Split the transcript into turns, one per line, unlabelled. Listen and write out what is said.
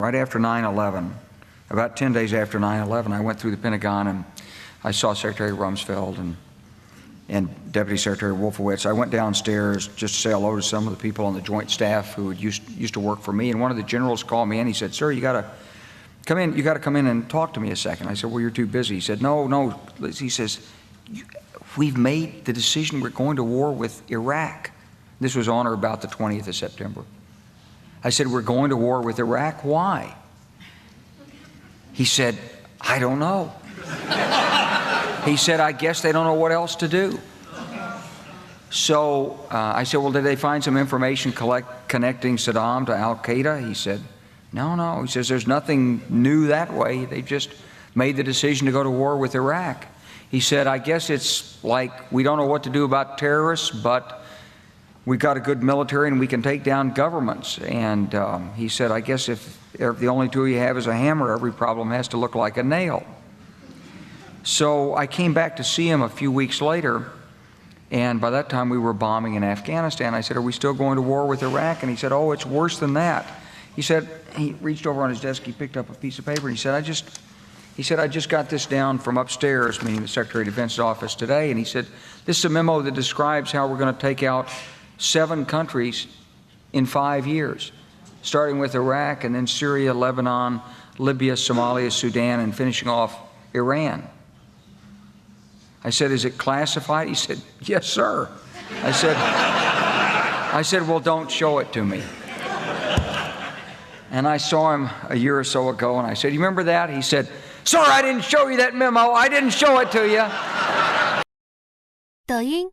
Right after 9/11, about 10 days after 9/11, I went through the Pentagon and I saw Secretary Rumsfeld and Deputy Secretary Wolfowitz. I went downstairs just to say hello to some of the people on the Joint Staff who used to work for me, and one of the generals called me in. He said, "Sir, you got to come in. You got to come in and talk to me a second." I said, "Well, you're too busy." He said, "No." He says, "We've made the decision. We're going to war with Iraq." This was on or about the 20th of September. I said, "We're going to war with Iraq. Why?" He said, "I don't know." He said, "I guess they don't know what else to do." So I said, "Well, did they find some information connecting Saddam to Al-Qaeda?" He said, No. He says, "There's nothing new that way. They just made the decision to go to war with Iraq." He said, "I guess it's like we don't know what to do about terrorists, but we've got a good military and we can take down governments." And he said, "I guess if the only tool you have is a hammer, every problem has to look like a nail." So I came back to see him a few weeks later, and by that time we were bombing in Afghanistan. I said, "Are we still going to war with Iraq?" And he said, "Oh, it's worse than that." He said, he reached over on his desk, he picked up a piece of paper, and he said, I just got this down from upstairs," meaning the Secretary of Defense's office today, and he said, "This is a memo that describes how we're going to take out 7 countries in 5 years, starting with Iraq and then Syria, Lebanon, Libya, Somalia, Sudan, and finishing off Iran." I said, "Is it classified?" He said, "Yes, sir." I said, "Well, don't show it to me." And I saw him a year or so ago, and I said, "You remember that?" He said, "Sir, I didn't show you that memo. I didn't show it to you."
抖音